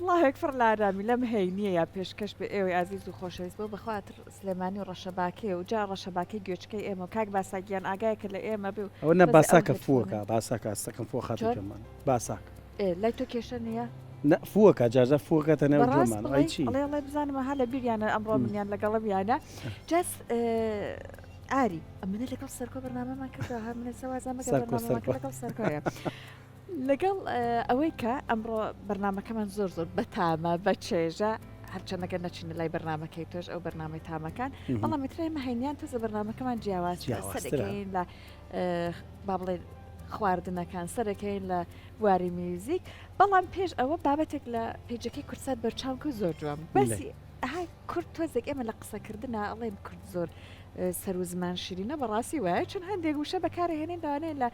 الله يكفر العرامي لم هيني يا بيشكش بإيوي عزيز وخوشويس بو بخاطر سليماني ورشباكي وجا رشباكي جوشكي إيمو كاك باساقيان آقايك اللي إيما بيو أو أنا بس باساك أوهد فوكا فوني. باساك سكن فوق خاطر جون؟ جمان باساك إيه لايتو كيشنيا لا فوكا جاجا فوكا تناو براس جمان أي بلي شيء الله بزاني ما هلا بير يعني أمره من يعني لقلب يعني جاس عاري أما أنا لقل سركو برنامج ما كذا من السوا زي ما سركو برنامج ما سركو. كذا لقل سركو يا لقل أويكا أمره برنامج كمان زور بتاما بتشيجا هرچند قلنا چین لای برنامه کیتوش او برنامه تام کن والله متري ما هینیان تو برنامه كمان جیاواز سرکین ل بابل خواردن کن سرکین ل واری میوزیک بالام پیش او بابتك ل پیجکی کرسات برچام کو زور جوام بس های کرد توزک اما لقصه کردنا الله کرد زور سروز من شیرینه براسي وای چون هندی گوشه بکاره هنین دانه ل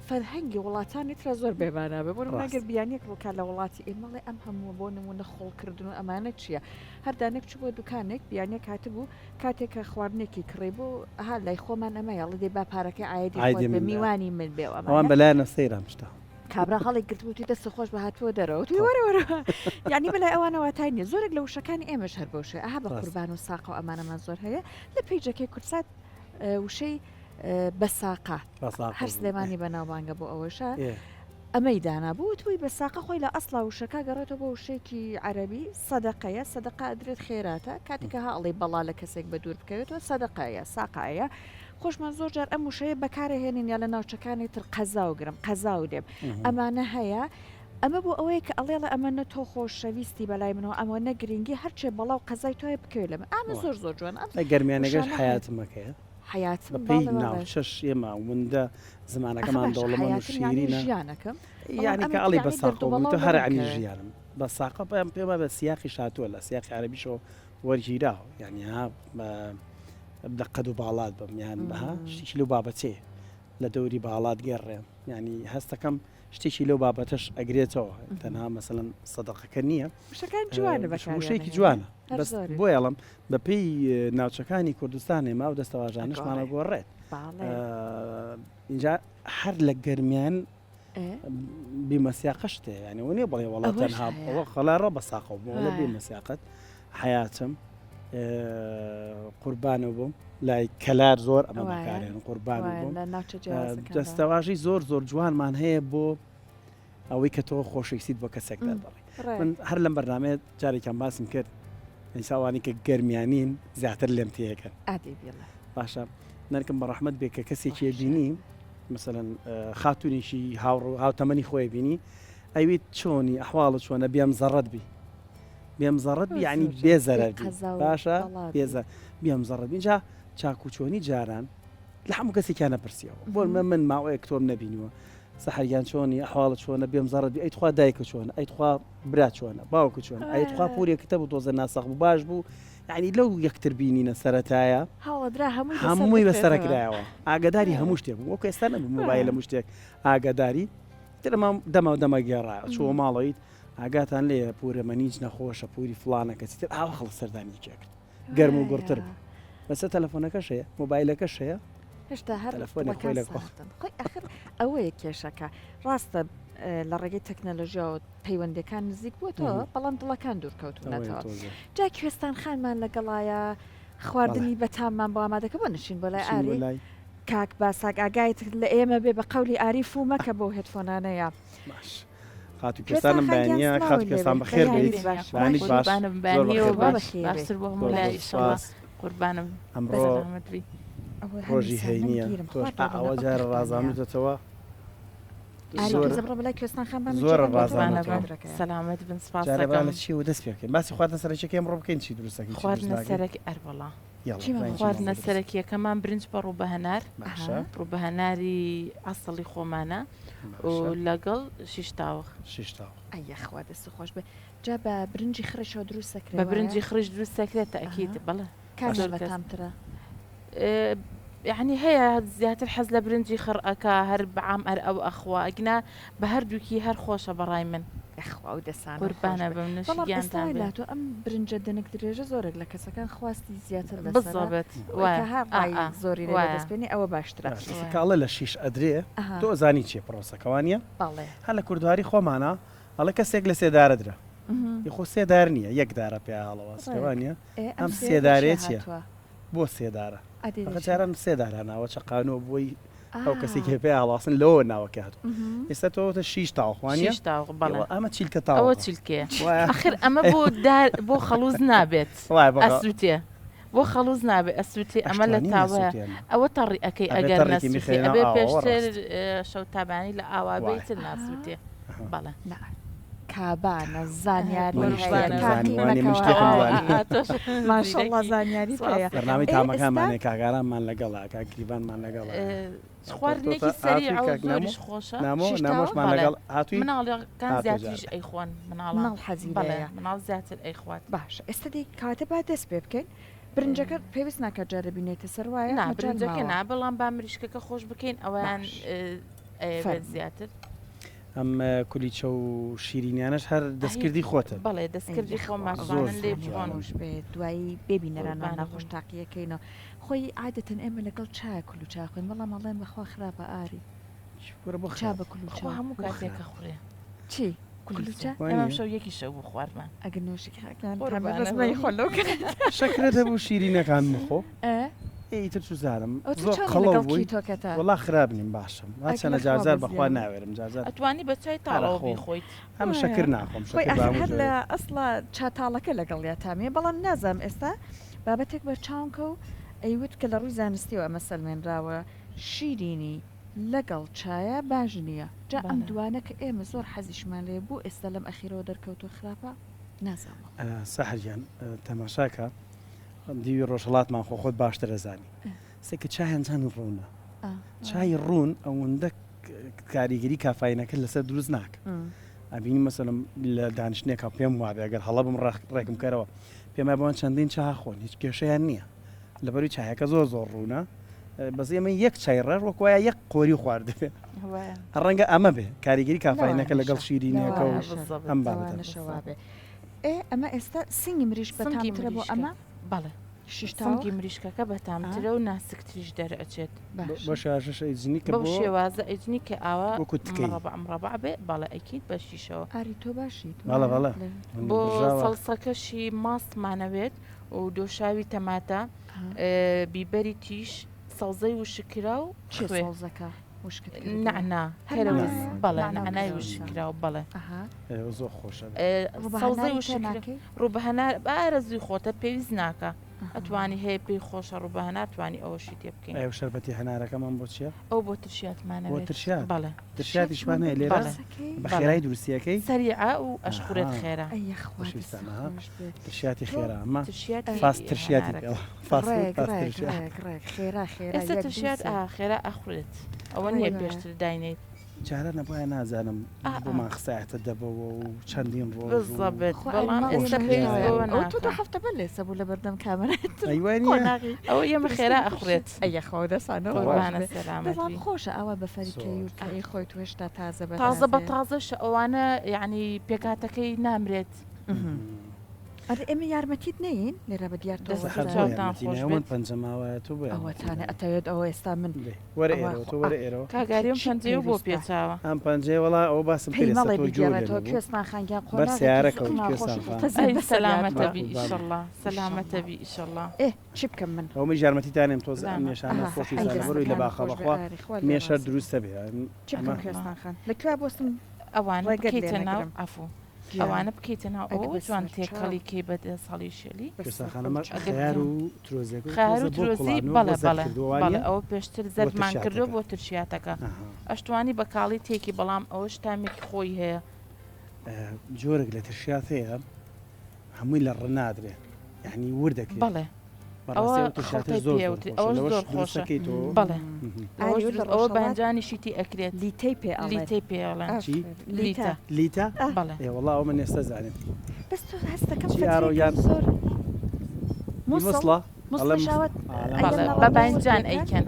فالهنجي ولاتاني ترى زور بيبانا بقول ما قرب بيانيك وكالا ولاتي إيه مالي أمهم وبون ونخل كردنو أمانة شيا هردانك شو دكانك بيانيك كاتبو كاتك أخوارنيكي كريبو هلا يخو من أما يلا دي بابارك عادي بميواني من بيو أمانة وان بلا نصيرها مشتاق كابرا خالي قلت بوتي دس خوش بهات ودرو تي ورا يعني بلا أوانا واتاني زورك لو شكاني إيه مش هربوشي أهاب قربان وساقة وأمانة من زور هي لبيجك كرسات وشي بساقة هر سليماني بنا بانجا بو أوشا أميدانا بو توي بساقة خوي لا أصلا وشكا قرأته بو شيكي عربي صدقية صدقة أدريت خيراتها كاتك ها الله يبلا لك سيك بدور بكيوتو صدقية ساقية خوش منظور جار أمو شيء بكاره هنين يلا ناوشكاني تر قزاو قرم قزاو ديم أما نهاية أما بو أويك الله يلا أما نتو خوش شويستي بلاي منو أما نقرينجي هرشي بلا وقزايتو بكيولم أما زور جوان أقرمي أنا قاش حياتي مكيا حياة بالله شش يما ومن زمان كمان دولة شيرينا يعني كالي بساقة ومتهر عن الجيران بساقة بس سياقي شاتو ولا سياقي عربي شو ورجيراه يعني ها بدقدوا بالات يعني ها شيلو بابتي لدوري بالات قرر يعني هسه كم شتي لو بابتش اجريتو تنها مثلا صدقه كنيه مش كان جوانه بكار مش هيك جوانه بس بو يلم ببي ناوچكاني كردستاني ما ودستواجانش معنا قريت جا حر لقرميان بمسياقشته يعني وني بغي والله تنها خلا رب ساقوا ولا بمسياقه حياتهم قربان بو لا كلار زور اما بكار يعني قربان بو دستواجي زور جوان مان هي بو او كتو خوش يسيد بو كسك دبري من هر لم برنامج جاري كان باسم كر ان ثواني كجرميانين زعتر لمتي هيك عادي يلا باشا نركب برحمت بك كسي شي بيني مثلا خاتوني شي هاو تمني خوي بيني ايوت شوني احواله شلون بيم زرد بيم زرد يعني بيزرر بي باشا بيم زرد بي جا چاکو چۆنی جاران لە هەموو کەسی کیانە پرسیەوە بۆ من ماوەیە کتۆم نەبینیوە سەحەریان چۆنی ئەحواڵت چۆنە بێم زەڕەت ئەیتخوا دایکە چۆنە ئەیتخوا برا چۆنە باوکە چۆن ئەیتخوا پورێکتە بوو تۆزە ناسەخ بوو باش بوو یعنی لەو یەکتر بینینە سەرەتایە هەمووی بەسەرکرایەوە ئاگداری هەموو شتێک بوو وەکو ئێستا نەبوو مۆبایل لە شتێک ئاگداری دەمە گێڕایەوە چوە ماڵەوەیت ئاگاتان لێ پورە مەنیج نەخۆشە پوری فلانە کەسی تر ئاوە خەڵ سەردانی کرد گەرم و گورتر بوو بس تلفونك شيء موبايلك شيء هشتا هر تلفونك خوي اخر اويك كيشكا راست لرقي تكنولوژيا پەیوەندی كان نزيك بوتو بەڵام دڵەکان دوور کەوتونەتەوە جا کوێستان خانمان لەگەڵایە خواردنی بەتاممان بۆ ئامادەکە بۆ نشین بۆ لای ئاری کاک باساک ئاگایت لە ئێمە بێ بە قەولی ئاری فومەکە بۆ هێدفۆنانەیە باش خاتو كيسان بانيا خاتو كيسان بخير بيت بانيك باش بانيا وباش باشتر بهم ولا إن شاء الله قربانم أمرو روجي هينية أوجه الرازانو تتوا زور الرازانو سلامت بن سپاس جاري بالك شيء ودس فيك بس خواردنا سرك أمرو بكين شيء درسك خواردنا سرك أربلا خواردنا سرك كمان برنج بروبهنار بروبهناري أصلي خومانة ولقل شيش تاوخ أي أخوات السخوش جاب برنجي خرج ودروس سكرة ببرنجي خرج دروس سكرة أكيد بلا كامل تامترة يعني هي زيادة الحزلة برنجي خرقة هرب عام أو أخوة أجنا بهردوكي هر خوشة براي من أخوة ودسانة قربانة بمنش جان استايلاتو أم برنجة دنك درجة زورك لك سكان خواستي زيادة بالضبط وكها زوري لدس بيني أو باشترا كالله لشيش أدري تو زاني شيء بروسا كوانيا بالله هلا كردواري خو معنا الله كسيق لسيدار أدرا یخۆ سێدار نییە یەک دارە پێ هەڵەوەستەوانە ئەم سێدارێتیە بۆ سێدارە جاران سێداراناوە چقانۆ بۆی ئەو کەسێکی پێ هەڵاسن لەوە ناوەکات ئێستا تۆتە 6 تاوخوانیە ئەمە چیلکە تاوە ئەوە چیلکێ آخر ئەمە بۆ خەڵوز نابێت ئەسووتێ بۆ خەڵوز نابێت ئەسووتی ئەمە لە تاوە ئەوە تەڕی ئەەکەی ئەگەر نەسووتێ ئەبێ پێشتر شەوتابانی لە ئاوابێتر ناسووتێ بەڵێ کابانە زانیاری ماشەڵڵا زانیاری بەرنامی تامەکانمانێ کاگارانمان لەگەڵا کاگریبانمان لەگەڵا خواردنێکی سەری زۆریش خۆشە نامۆشمان لەگەڵ هاتووی مناڵەکان زیاتریش ئەیخۆن مناڵ حەزی مناڵ زیاتر ئەیخوات باش ئێستا دی کاتە با دەست پێ بکەین برنجەکە پێویست ناکە جارە بینێتە سەروایە برنجەکە نا بەڵام با مریشکەکە خۆش بکەین ئەویان زیاتر ئەم کولیچە و شیرینیانش هەر دەستکردی خۆتە بەڵێ دەستکردی خۆماشوانن لێ بڕۆنش بێت دوایی ببینەرانمان ناخۆش تاقیەکەینەوە خۆی عادەتەن ئێمە لەگەڵ چای کولوچا خوێن بەڵام مەڵێن بەخوا خراپە ئاری چا بە کولوچا هەموو کاتێکە خوڕێ چی کولوچا ئەمەم شەو یەکی شەو بوو خواردمان ئەگە نوشەکەی خۆلەوە شەکرێت هەبوو شیرینەکان بخۆ ئیتر چزارم خەڵەو بووی وڵا خراپ نیم باشم چەنە جارجار بەخوا ناوێرم جارجار ئەتوانی بە چای تاڵەوە بیخۆیت ئەم شەکر ناخۆم هەر لە ئەسڵا چاتاڵەکە لەگەڵ یا تامیە بەڵام نازام ئێستا بابەتێک بە چاونکە و ئەیوت کە لە ڕووی زانستیەوە ئەمە سەلمێنراوە شیرینی لەگەڵ چایە باش نییە جا ئەم دوانە کە ئێمە زۆر حەزیشمان لێ بوو ئێستا لەم ئەخیرەوە دەرکەوتو خراپە نازام سەحریان تەماشاکە دیوی ڕۆژهڵاتمان خۆ خۆت باشتر دەزانی سێکە چایەنجان ڕوونە چای ڕوون ئەوەندە کاریگەری کافاینەکە لەسەر دروست ناکە ئەبینی مەسەلم لە دانیشتێکە پێم وابێ ئەگەر هەڵە بم ڕێکم کەرەوە پێمە بەوان چەندین چا خۆن هیچ کێشەیان نییە لەبەروی چایەکە زۆر زۆر ڕوونە بەس ئێمە یەک چای ڕێر وەکوایە یەک قۆری خواردبێ ڕەنگە ئەمە بێ کاریگەری کافاینەکە لەگەڵ شیرینەکە و ئەم بابەتەشەوا بێ ئەمە ئێستا سنگی مریش بەتامترە بۆ ئەمە بەڵێ سنگی مریشکەکە بەتامترە و ناسکتریش دەرەچێت بۆ شاشەش ئەیجنی کە بۆ شێوازە ئەیجنی کە ئاوا ڕەبع بێ بەڵێ ئەیکیت بە شیشەوە ئاری تۆ باشیت بەڵە بۆ سەڵسەکەشی ماستمانەوێت و دۆشاوی تەماتە بیبەری تیش سەوزەی وشکرا و سەوزەکە نعنا هەرەوەز بەڵێ نعنای وشکرا و بەڵێ زۆر خۆشە سەوزەی وشکرا ڕووبەهەنار ئارەزوی خۆتە پێویست ناکە ئەتوانی هەیە پێی خۆشە ڕووبەهەنار توانی ئەوەشی تێ بکەین ئەو شەربەتی هەنارەکەمان بۆ چیە؟ ئەو بۆ ترشیاتمانە بۆ ترشیات بەڵێ ترشیاتیشمانە لێرە بە خێرای دروستیەکەی سەریعە و ئەشخورێت خێرا ترشیاتی خێرا ئەمە فاست ترشیاتی خێرا ئێستا ترشیات خێرا ئەخورێت ئەوە نییە پێشتر داینێت جارە نەبایە نازانم بۆمان خسایەتە دەبەوە و چەندین ڕۆ بڵێت بەڵام ئێستا تۆ هەفتە بە لێسە بوو لە بەردەم کامەرێت ئەوە ئێمە خێرا ئەخورێت ئەیەخەوە دەسانەوە سەلام خۆشە ئەوە بەفەریکەی و کەی خۆی توێشتا تازە بە تازەش ئەوانە یعنی پێکاتەکەی نامرێت ئەرە ئێمە یارمەتیت نین لێرە بە دیار تۆ پەنجەماوە تو ئەوەتانە ئەتەوێت ئەوە ئێستا من وەرە ئێرەوە کاگاریم پەنجێ بۆ پێچاوە ئەم پەنجێ وڵا ئەوە باسم کوێستان خانگیان بەر سیارەکە سەلامەتەبی ئیشەڵڵا سەلامەتەبی ئیشەڵڵا چی بکەم من ئەومە ژارمەتیدانێم تۆز ئەم نێشانە خۆشی زانەبەروی لە باخە بەخوا مێشەر دروستە بێ چی بکەم کوێستان خان لەکوێ بۆستم ئەوان بکەیتە ناو ئەفو ئەوانە بکەیتە ناو ئەوە جوان تێکەڵی کێ بەدە ساڵی شێلی خیار و ترۆزی بەڵێ بەڵێ ئەوە پێشتر زەرمان کردو بۆ ترشیاتەکە ئەشتوانی بەکاڵی تێکی بەڵام ئەوە شتامێکی خۆی هەیە جۆرێک لە ترشیات هەیە هەمووی لە ڕنادرێ یعنی وردەکە بڵێ ئەوە زۆر خۆشەکەی تۆ بەڵێ ئەوە بەنجانیشیتی ئەکرێت لیتەی پێ لیتەی پێڵێن لیتە بەڵێ وڵا ئەو من ئێستا زانم بەس تۆ هەستەکەم یان زۆر مسڵە بە بەنجان ئەیکەن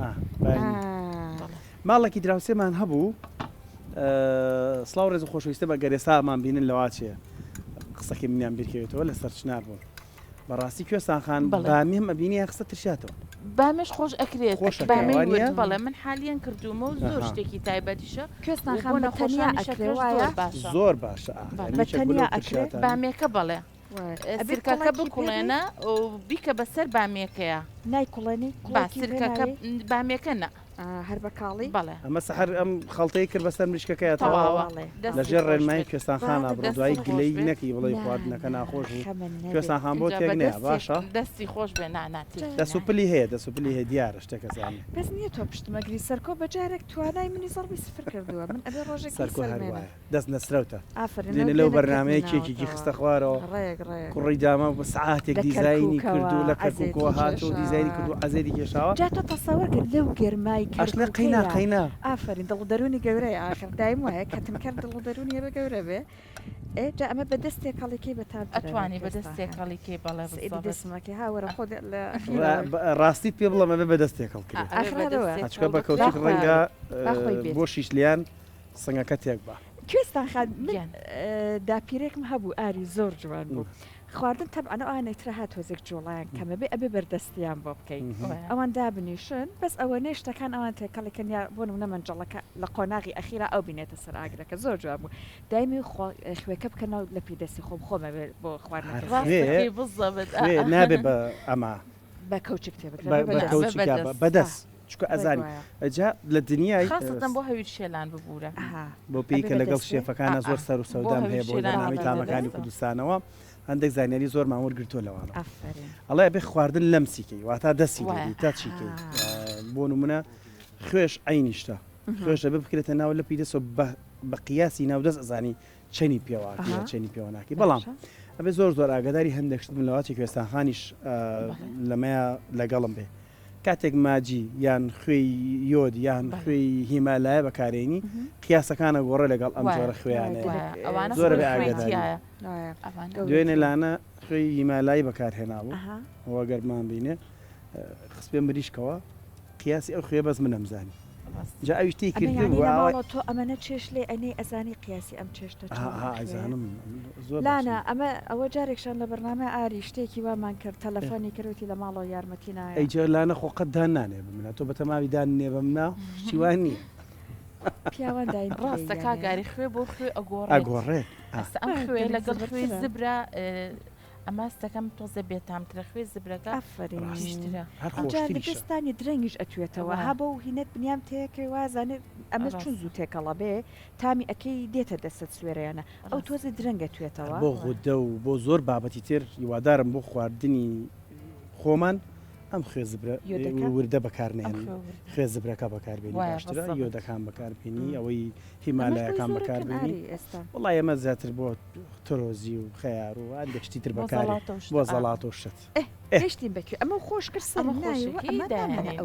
ماڵێکی دراوسێمان هەبوو سڵاو ڕێز خۆشەویستە بە گەرێسامان بینن لەوا چێ قسەکی منیان بیرکەوێتەوە لە سەر چنار بوون بەڕاستی کوێستانخان بامیم ئەبینی خستە ترشاتەوە بامێش خۆش ئەکرێت بامێ بەڵێ من حالیان کردومە و زۆر شتێکی تایبەتیشە کوێستانخان بەتەنیا ئەکرێت زۆر باشە بەتەنیا ئەکرێت بامێکە بەڵێ سرکەکە بکوڵێنە و بیکە بەسەر بامێکەیە نایکوڵێنی سرکەکە بامێکە نە هەر بەکاڵی بەڵێ ئەمە سەحر ئەم خەڵتەی کرد بەسەر مریشکەکەیە تەواوە لەژێر ڕێنمای کوێستانخانە بڕۆ دوای گلەی نەکی بڵێ خواردنەکە ناخۆش و کوێستانخان بۆ تێک نییە باشە دەستی خۆش بێ ناناتی دەسوپلی هەیە دەسوپلی هەیە دیارە شتێکە زانێ بەس نییە تۆ پشتمەگری سەرکۆ بەجارێک توانای منی زەڵبی سفر کردووە من ئەبێ ڕۆژێکی سەرکۆ هەروایە دەست نەسرەوتە ئافرین دێنێ لەو بەرنامەیە کێکێکی خستە خوارەوە کوڕی داما بە سعاتێک دیزایانی کردو لە کەرکووکەوە هاتوو دیزایانی کردو عەزێری کێشاوە جا تۆ تەسەوەر کرد لەو گەرمای ئەشنە قەینا ئافرین دڵدەرونی گەورەی ئاخر دایم وایە کەتمکەر دڵدەرونی بە گەورە بێ جا ئەمە بە دەستێک کاڵێکی بەتان ئەتوانی بە دەستێک کاڵێکی بەڵێ دەستماکی هاوەرە خۆ ڕاستی پێ بڵەم ئەمە بە دەستێک هەڵکرێت چکە بە کەوتێک ڕەنگە بۆ شیش لیان سنگەکە تێک بە کوێستان خان داپیرێکم هەبوو ئاری زۆر جوان بوو خواردن تەبعەن ئەوانەی ترە هات تۆزێک جوڵیان کەمە بێ ئەبێ بەردەستیان بۆ بکەین ئەوان دابنیشن بەس ئەوە نێشتەکان ئەوان تێکەڵێکن یا بۆ نمونە منجەڵەکە لە قۆناغی ئەخیرا ئەو بینێتە سەر ئاگرەکە زۆر جوان بوو دایمی خوێکە بکەنەوە لە پیدەستی خۆم خۆمە بۆ خواردنەکە نابێ بە ئەمە بە کەوچ کتێ بەدەست چکە ئەزانی ئەجا لە دنیای خاستن بۆ هەوی شێلان ببوورە بۆ پێیکە لەگەڵ شێفەکانە زۆر سەر و سەودام هەیە بۆ نامی تامەکانی کوردستانەوە هەندێک زانیاری زۆرمان وەرگرتووە لەوانە ئەڵێ بێ خواردن لەمسیکەی واتە دەستی تا چیکەی بۆ نمونە خوێش عینیشتە خوێشە بکرێتە ناو لە پیدەسەوە بە قیاسی ناودەست ئەزانی چەنی پێواکی چەنی پێوە ناکی بەڵام ئەبێ زۆر ئاگاداری هەندێک شت لەواتی کوێستانخانیش لەمەیە لەگەڵم بێ کاتێک ماجی یان خوێی یۆد یان خوێی هیمالایە بەکارێنی قیاسەکانە گۆڕە لەگەڵ ئەم جۆرە خوێیانەیە زۆر بێ ئاگاداری دوێنێ لانە خوێی هیمالایی بەکارهێنابوو وەگەرمان بینێ خسبێ مریشکەوە قیاسی ئەو خوێ بەس من ئەمزانی جا ئەوشتی کردو تۆ ئەمەە چێش لێ ئەنێ ئەزانی قیاسی ئەم چێشتە ئازانم زۆر لانا ئەمە ئەوە جارێکشان لە بەرنامە ئاری شتێکی وامان کرد تەلەفۆنی کردوتی لە ماڵەوە یارمەتی نایە ئەیجا لانە خۆ قەت دان نانێ بمنە تۆ بەتەماوی دان نێ بمنا شیوان نییە پیاوان داین ڕاستە کاگاری خوێ بۆ خوێ ئەگۆڕێت ئەم خوێ لەگەڵ خوێ زبرا ئەماستەکەم تۆزە بێتامترە خوێ زبرەکە دەستانی درەنگیش ئەتوێتەوە هەبە و هینەت بنیام تێکەوە وازانێت ئەمە چون زوو تێکەڵە بێ تامی ئەەکەی دێتە دەستت سوێرەیانە ئەو تۆزە درەنگە توێتەوە بۆ غودە و بۆ زۆر بابەتی تر هیوادارم بۆ خواردنی خۆمان ئەم خوێزبرە وردە بەکارنیان خوێزبرەکە بەکاربێنی باشترە یۆدەکان بەکاربێنی ئەوەی هیمالایەکان بەکاربێنی وڵای ئەمە زیاتر بۆ تۆرۆزی و خەیار و هەندێکشتی تر بەکار بۆ زەڵات و شت هێشتین بەکوێ ئەمە خۆش کرد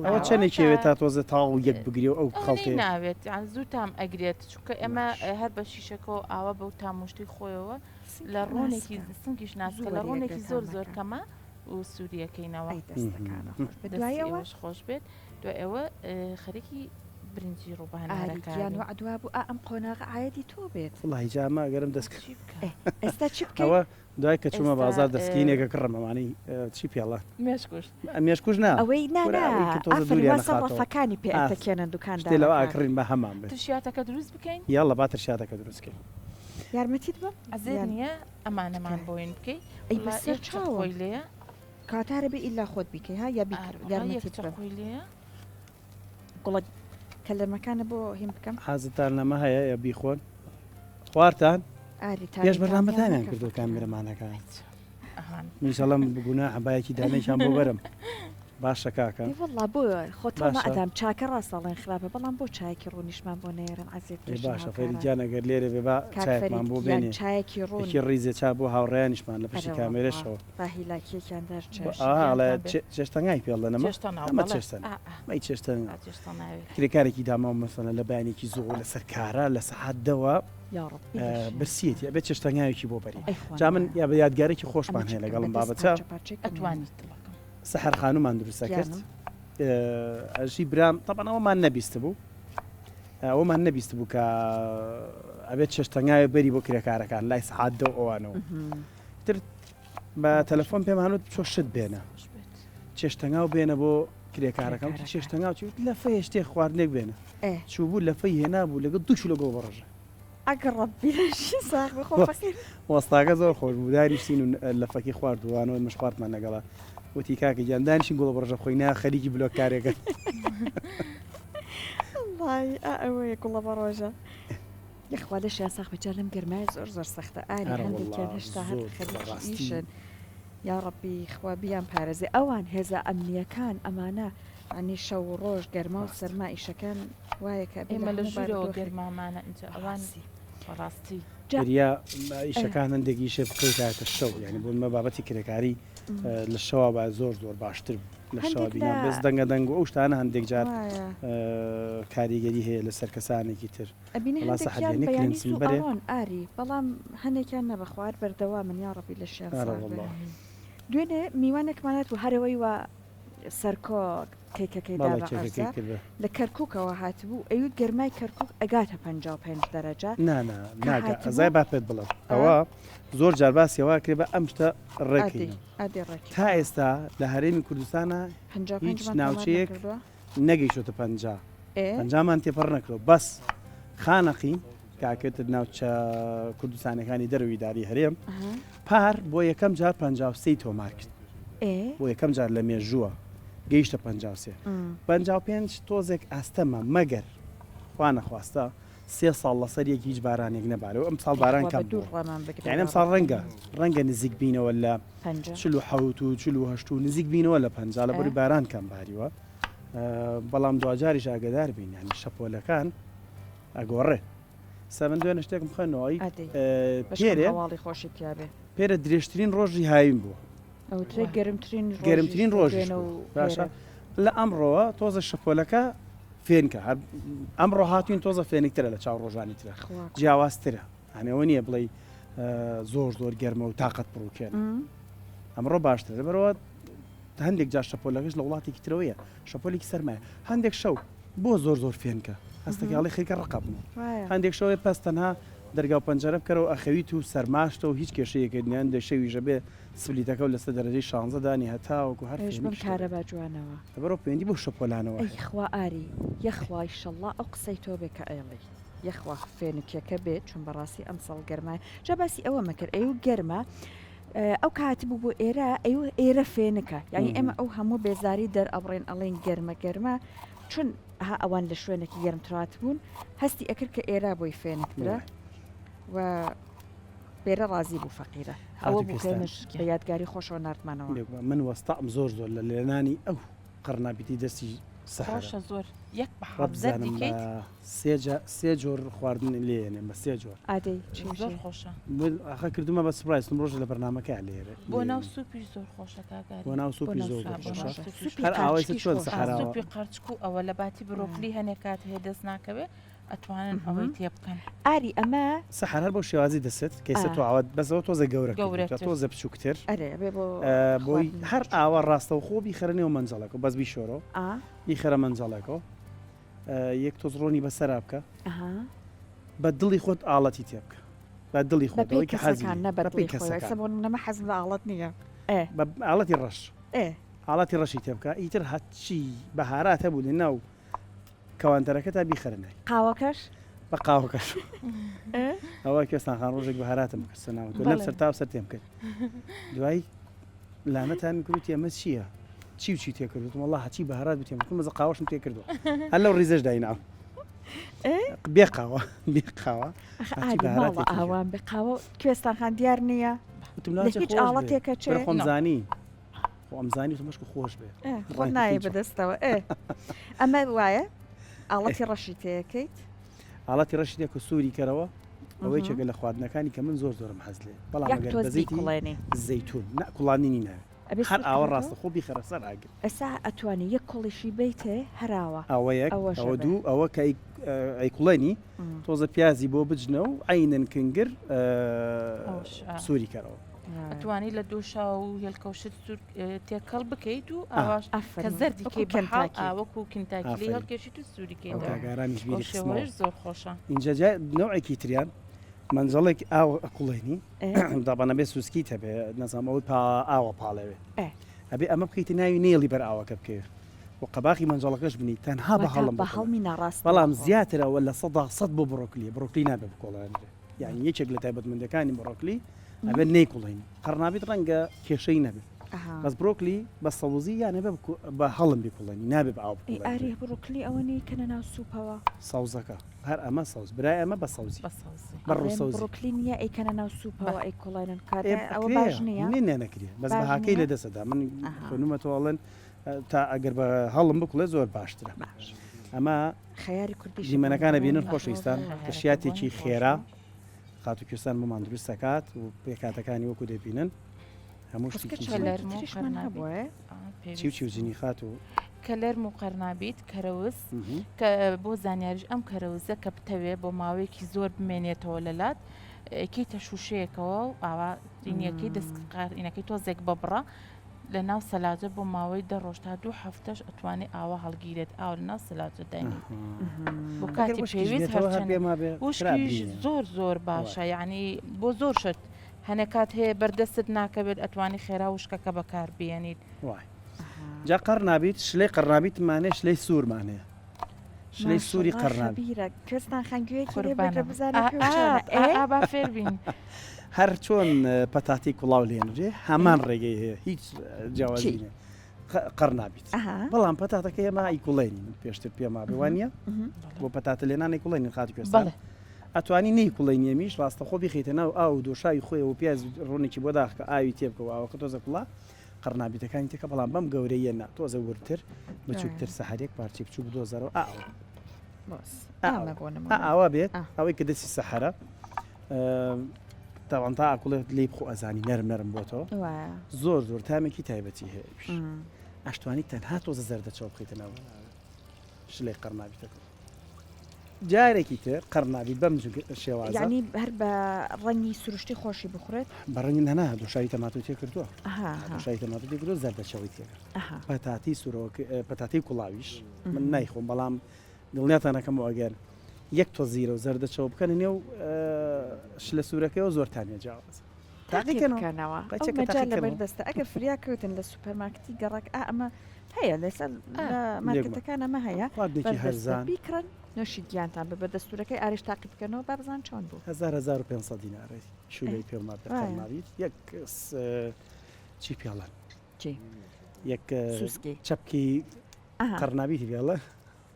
ئەوە چەندێکێوێت تا تۆزە تاڵ یەک بگری و ئەو خەڵکی ناوێت زوو تام ئەگرێت چونکە ئێمە هەر بە شیشەکەەوە ئاوە بەو تامشتی خۆیەوە لە ڕۆنێکی سنگیش ناسکە لە ڕۆنێکی زۆر کەمە و سووریەکەینەوە دوایەوەش خۆش بێت دو ئێوە خەرێکی برنجی ڕووبانیان و عدوا بوو ئەم قۆناغ ئاەتی تۆ بێت وڵی جامە گەرم دەست ئێستا چی بکەوە دوای کە چوومە بازار دەستکینێکە کڕمەمانی چی پێڵە مێشکوش نا ئەوەی ناڕەفەکانی پێکێنن دوکاندا لەوە ئاکڕین بە هەمان بێت شاتەکە دروست بکەین یاڵە با ترشاتەکە دروستکەین یارمەتیت بە ئەزێر نییە ئەمانەمان بۆین بکەی ئەی بەسەر چاوی لێە کاتارە بێ ئیلا خۆت بیکەی ها یا یارمەتیت خۆی لێە گوڵە کەلەرمەکانە بۆ هیم بکەم حەزتان لەمە هەیە یا بیخۆن خواردان پێش بەرنامەتانیان کردو کامێرەمانەکان میشەڵم بگونا عبایەکی دانەیشان بۆ بەرم باشە کاکە وڵا بۆ خۆتەمە ئەدام چاکە ڕاستەڵێن خراپە بەڵام بۆ چایکی ڕوونیشمان بۆ نێرن ئازێت باشە فەریجان ئەگەر لێرە بێ با چایەکمان بۆ بێنێ چایەکی ڕوونی ڕیزێ چا بۆ هاوڕێیانیشمان لە پشتی کامێرەشەوە باهیلاکیێکیان چێشتەنگای پێڵدەنەمە ئەمە چێشتن مەی چێشتن کرێکارێکی داماوە مەسەنە لە بەیانێکی زۆر لەسەر کارە لە سەعاتدەوە برسیەتی ئەبێت چێشتەنگایەکی بۆ بەری جا من یا بە یادگارێکی خۆشمان هەیە لەگەڵم بابەتە سەحر خانومان دروستە کرد ئەژی برام تەبەن ئەوەمان نەبیست بوو ئەوەمان نەبیست بوو کە ئەبێت چێشتەنگای بەری بۆ کرێکارەکان لای سەعاتدە ئەوانەوە تر بە تەلەفۆن پێم هەنوت چۆ شت بێنە چێشتەنگاو بێنە بۆ کرێکارەکەم چێشتەنگاو لە فەیە شتێک خواردنێک بێنە چوو بوو لە فەی هێنا بوو لەگە 2 کیلۆ گۆڵ بەڕۆژە ئەگەڕ بیرەشی ساغ بخۆ فەقیر وەستاگە زۆر خۆش بوو داریشتین و لە فەکی خواردوانەوە مش خواردمان لەگەڵا وتی کاکە گیان دانیشین گۆڵ بەڕۆژە خۆی نا خەریکی بلۆک کارێکە وای ئەوەیە گوڵە بەڕۆژە یخوا لە شیاساخ بەجار لەم گەرمای زۆر سەختە ئاری هەندێکیان هێشتا هەر خەریکیشن یا ڕەبی خوا بیان پارێزێ ئەوان هێزە ئەمنیەکان ئەمانە ئەنی شەو و ڕۆژ گەرما و سەرما ئیشەکان وایە کە ئێمە لە ژوورەوە گەرمامانە ئینجا ئەوانی ڕاستی جریا ئیشەکان هەندێکی شێ بکەیتە شەو یعنی بۆ مە بابەتی کرێکاری لە شەوا با زۆر باشتر لە شەوا بینا بێز دەنگە دەنگ و ئەو شتانە هەندێک جار کاریگەری هەیە لەسەر کەسانێکی تر بەڵام ئاری بەڵام هەندێکیان نەبە خوارد بەردەوا من یا ڕەبی لە شیان دوێنێ میوانێکمانێت و هەرەوەی وە سەرکۆک کێکەکەیدا لە کەرکووکەوە هاتبوو ئەوی گەرمای کەرکووک ئەگاتە 55 دەرەجە ناگەزای با پێت بڵم ئەوە زۆر جار باسیەوە کرێ بە ئەم شتە ڕێکی تا ئێستا لە هەرێمی کوردستانە هیچ ناوچەیەک نەگەیشتە 50 تێپەڕ نەکرەوە بەس خانەقی کاکێتر ناوچە کوردستانەکانی دەروی داری هەرێم پار بۆ یەکەم جار 53 تۆمار کرد بۆ یەکەم جار لە مێژووە گەیشتە 55 تۆزێک ئاستەمە مەگەر خوا نەخواستە 3 ساڵ لەسەر یەک هیچ بارانێک نەبارەوە ئەم ساڵ باران کەم یعنی ئەم ساڵ ڕەنگە نزیک بینەوە لە 47 و 48 نزیک بینەوە لە 50 لە بەری باران کەم باریوە بەڵام دوجاریش ئاگدار بین ینی شەپۆلەکان ئەگۆڕێ سەمن دوێنە شتێکم بخەنەوەی پێرە درێژترین ڕۆژی هاوین بووە گەرمترین ڕۆژ باشە لە ئەمڕۆوە تۆزە شەپۆلەکە فێنکە ئەمڕۆ هاتوین تۆزە فێنکترە لە چاو ڕۆژانی ترە جیاوازترە هەنەوە نییە بڵێ زۆر گەرمە و تااقەت بڕووکێن ئەمڕۆ باشترە لەبەرەوە هەندێک جا شەپۆلەکەش لە وڵاتێکی ترەوەیە شەپۆلێکی سەرمایە هەندێک شەو بۆ زۆر فێنکە هەستەکڵی خێکە ڕقبن هەندێک شەوێ پەستەنها دەرگاو پەنجەرە بکەرەوە ئەخەویت و سەرماشتە و هیچ کێشەیەکردیان دە شەویژە بێ سفلیتەکە و لەسەر دەرەجەی 16 دانی هەتاوەکو هەر کارە باجوانەوە بەرەو پێندی بۆ شەپۆلانەوە یخوا ئاری یەخوای شەڵڵا ئەو قسەی تۆ بێ کە ئەڵێ یەخوا فێنکیەکە بێت چون بەڕاستی ئەم ساڵ گەرمای جا باسی ئەوە مەکرد ئەو گەرمە ئەو کاتبوو بۆ ئێرە ئێرە فێنکە یعنی ئێمە ئەو هەموو بێزاری دەرئەبڕێن ئەڵێن گەرمە چون ها ئەوان لە شوێنێکی گەرمترات بوون هەستی ئەکرد کە ئێرە بۆی فێنکترە و بێرە ڕازی بوو فەقیرە ئەوە بووکەمش بە یادگاری خۆشەوە نردمانەوە من وەستام زۆر لە لێنانی ئەو قڕنابیتی دەستی سەخۆشە زۆر یەک بەحەبزەردیکەیت سێ جۆر خواردن لێنێ بە سێ جۆر ئادەی زۆر خۆشە ئاخە کردومە بە سپرایستم ڕۆژ لە بەرنامەکە لێرە بۆ ناو سوپی زۆر خۆشە کاگاری بۆ ناو سوپی زۆر سوپی قەرچکو ئەوە لە باتی بڕۆکلی هەنێک کات هەیە دەست ناکەوێ ئەتوانن ئەوەی تێ بکەن ئاری ئەمە سەحر هەر بۆ شێوازی دەسێت کەیسە تۆ ئاوات بەزەوە تۆزە گەورە تۆزە بچووکتر بۆی هەر ئاوا ڕاستەوە خۆ بیخەرنەوە منجەڵێک و بەس بیشۆرەوە بیخەرە منجەڵێکەوە یەک تۆز ڕۆنی بەسەرا بکە بە دڵی خۆت ئاڵەتی تێ بکە بە دڵی خۆتەوەی کە نەمە حەزم لە ئاڵەت نییە بە ئاڵەتی ڕەش ئاڵەتی ڕەشی تێ بکە ئیتر هەچی بەهارات هەبوو لە ناو کەوانتەرەکە تا بیخەرنای قاوەکەش بە قاوەکەش ئەوە کێستانخان ڕۆژێک بەهاراتم کردناوە لەم سەر تا سەر تێم کرد دوایی لامەتان کروتی ئەمە چییە چی و چی تێکردوتم وڵڵا هەچی بەهارات بتێم مەزە قاوەشم تێ کردووە هەر لەو ڕیزەش دایناو بێ قاوە بێ قاوە ئاوان بێ قاوە کوێستانخان دیار نییە هیچ ئاڵەتێکە چێ خۆمزانی ئەمزانی تۆمەشک خۆش بێ خۆ نایە بەدەستەوە ئەمە وایە ئاڵەتی ڕەشی تەکەیت ئاڵەتی ڕەشی تێک و سووری کەرەوە ئەوەی چێگە لە خواردنەکانی کە من زۆرم حەز لێ بەڵام زەیتون کوڵانی ناوێت هەر ئاوە ڕاستە خۆ بیخەرە سەر ئاگر ئەسا ئەتوانی یەک کۆڵیشی بیتێ هەراوە ئەوە دوو ئەوە کە ئەیکوڵێنی تۆزە پیازی بۆ بجنە و عینەن کنگر سووری کەرەوە ئەتوانی لە دۆشا و هێلکەوشت تێکەڵ بکەیت و ئاواش کە زەردیکەی ئاوەکو کنتاکی هەڵکێشیت و سووریکەی گارانیش زۆر خۆشە اینجا نەوعێکی تریان منجڵێک ئاو ئەقوڵێنی دابانە بێ سوسکی هەبێ نەزانەوەی ئاوە پاڵەوێ ئەبێ ئەمە بکەیتی ناوی نێڵی بەر ئاوەکە بکەوێت و قەباقی منجڵەکەش بنی تەنها بە هەڵمی ناڕاست بەڵام زیاترەوە لە 100 بۆ بڕۆکلی نابێ بکۆڵێنرێ یعنی یەکێک لە تایبەتمەندەکانی بڕۆکلی ئەبێ نەیکوڵێنی قەرنابیت ڕەنگە کێشەی نەبێت بەس بڕۆکلی بە سەوزی یانە بە هەڵم بکوڵێنی نابێ بە ئاو ئاری بڕۆکلی ئەوەی کەنە ناو سوپەوە ساوزەکە هەر ئەمە ساوز برای ئەمە بە سەوزی بڕۆکلی نییە ئەیکەنە ناو سوپەوە ئەی کوڵێنن کار ئەوە باش نییە نەکرێ بەس بە هاکەی لە دەسەدا من خوێنمەتەوەڵێن تا ئەگەر بە هەڵم بکڵێ زۆر باشترە ئەمە خەیاری کوردی ژیمەنەکانە بینن خۆشەویستان کە شیاتێکی خێرا خاتو کوێستان بۆمان دروست دەکات و پێکاتەکانی وەکو دەبینن هەموو چی وزنی خات و کەلەرم و قەرنابیت کەرەوز کە بۆ زانیاریش ئەم کەرەوزە کە بتەوێ بۆ ماوەیەکی زۆر بمێنێتەوە لەلات کەیتە شوشەیەکەوە و ئاوا دینیەکەی دەستقارینەکەی تۆزێک بەبڕە لە ناو سەلاجە بۆ ماوەی 10 تا 2 هەفتەش ئەتوانێت ئاوا هەڵگیرێت ئاو لە ناو سەلاجە دانی بۆ کاتی پێویست وشکیش زۆر باشە یعنی بۆ زۆر شت هەنێکات هەیە بەردەست ناکەوێت ئەتوانی خێرا وشکەکە بەکار بێنیت جا قەرنابیت شلەی قەرنابیتمانێ شلەی سوورمانەیە شلەی سووری قەرنابی کەستان خەنگوێکی با فێربین هەر چۆن پەتاتی کوڵاو لێنرێ هەمان ڕێگەی هەیە هیچ جیاوازی قەرنابیت بەڵام پەتاتەکە ئێمە ئیکوڵێنین پێشتر پێما بوانە بۆ پەتاتە لێنانی کوڵێنین خاتی کوێستان ئەتوانی نەیکوڵێنی میش ڕاستە خۆ بخیتە ناو ئاو دۆشاوی خۆی و پیاز ڕوونێکی بۆ داخکە ئاوی تێبکەوە ئاوەکە تۆزە کوڵا قەرنابیتەکانی تێکە بەڵام بەم گەورەیە نا تۆزە ورتر بچووکتر سەحرێک پارچی بچوو بدۆزەرەوە ئاوا بێت ئەوەی کە دەستی سەحرە تاوان تا ئاکوڵێت لێ بخۆ ئەزانی نەرم بۆتەوە زۆر تامێکی تایبەتی هەیە ئەشتوانی تەنها تۆزە زەردەچەوە بخیتەوە شلەی قەرنابیتەکە جارێکی تر قەرنابی بەم شێوازە یعنی هەر بە ڕەنگی سروشتی خۆشی بخورێت بەڕەنگی نەنا دۆشاوی تەماتۆ تێ کردووە دۆشاوی تەماتۆ تێ کردووە زەردەچەوەی تێکرد پەتاتی پەتاتی کوڵاویش من نایخۆم بەڵام دڵنیاتانەکەم ئەگەر یەک تۆ زیرە و زەردەچەوە بکەن نێو شلە سوورەکەەوە زۆر تانیە جیاواز تاقیکەنەوە لە بەردەستە ئەگەر فریا کەوتن لە سوپەرمارکتی گەڕک ئەمە هەیە لەسەر مارکتەکان ئەمە هەیە بیکڕن نوۆشی گیانتان بە بەدەستورەکەی ئاریش تاقی بکەنەوە با بزان چۆن بوو 1500 دینارێ شولەی پێماویت یەک چی پیاڵان یەک چەپکی قەرنابیتی پێڵە